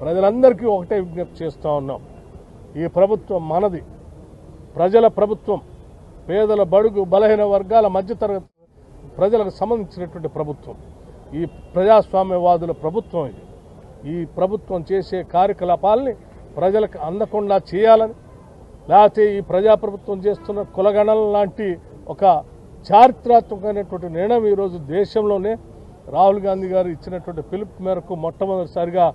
ప్రజలందరికీ ఒకటే విజ్ఞప్తి చేస్తూ ఉన్నాం. ఈ ప్రభుత్వం మనది, ప్రజల ప్రభుత్వం, పేదల, బడుగు, బలహీన వర్గాల, మధ్యతరగతి ప్రజలకు సంబంధించినటువంటి ప్రభుత్వం. ఈ ప్రజాస్వామ్యవాదుల ప్రభుత్వం ఇది. ఈ ప్రభుత్వం చేసే కార్యకలాపాలని ప్రజలకు అందకుండా చేయాలని, లేకపోతే ఈ ప్రజాప్రభుత్వం చేస్తున్న కులగణన లాంటి ఒక చారిత్రాత్మకమైనటువంటి నిర్ణయం ఈరోజు దేశంలోనే రాహుల్ గాంధీ గారు ఇచ్చినటువంటి పిలుపు మేరకు మొట్టమొదటిసారిగా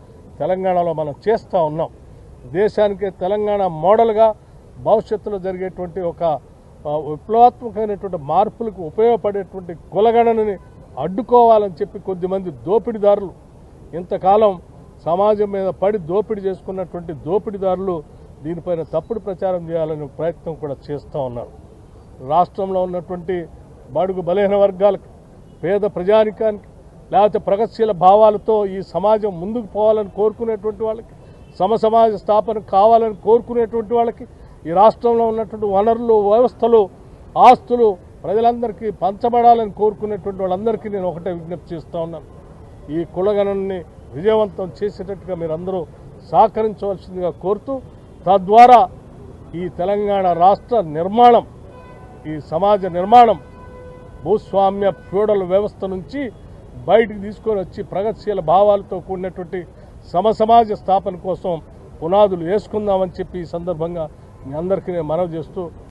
తెలంగాణలో మనం చేస్తూ ఉన్నాం. దేశానికి తెలంగాణ మోడల్గా భవిష్యత్తులో జరిగేటువంటి ఒక విప్లవాత్మకమైనటువంటి మార్పులకు ఉపయోగపడేటువంటి కులగణనని అడ్డుకోవాలని చెప్పి కొద్దిమంది దోపిడీదారులు, ఇంతకాలం సమాజం మీద పడి దోపిడీ చేసుకున్నటువంటి దోపిడీదారులు దీనిపైన తప్పుడు ప్రచారం చేయాలనే ప్రయత్నం కూడా చేస్తూ ఉన్నారు. రాష్ట్రంలో ఉన్నటువంటి బడుగు బలహీన వర్గాలకు, పేద ప్రజానికానికి, లేకపోతే ప్రగతిశీల భావాలతో ఈ సమాజం ముందుకు పోవాలని కోరుకునేటువంటి వాళ్ళకి, సమసమాజ స్థాపన కావాలని కోరుకునేటువంటి వాళ్ళకి, ఈ రాష్ట్రంలో ఉన్నటువంటి వనరులు, వ్యవస్థలు, ఆస్తులు ప్రజలందరికీ పంచబడాలని కోరుకునేటువంటి వాళ్ళందరికీ నేను ఒకటే విజ్ఞప్తి చేస్తూ ఉన్నాను. ఈ కులగణనని విజయవంతం చేసేటట్టుగా మీరందరూ సహకరించవలసిందిగా కోరుతూ, తద్వారా ఈ తెలంగాణ రాష్ట్ర నిర్మాణం, ఈ సమాజ నిర్మాణం భూస్వామ్య ఫ్యూడల్ వ్యవస్థ నుంచి బయటికి తీసుకొని వచ్చి ప్రగతిశీల భావాలతో కూడినటువంటి సమసమాజ స్థాపన కోసం పునాదులు వేసుకుందామని చెప్పి ఈ సందర్భంగా మీ అందరికీ నేను మనవి చేస్తూ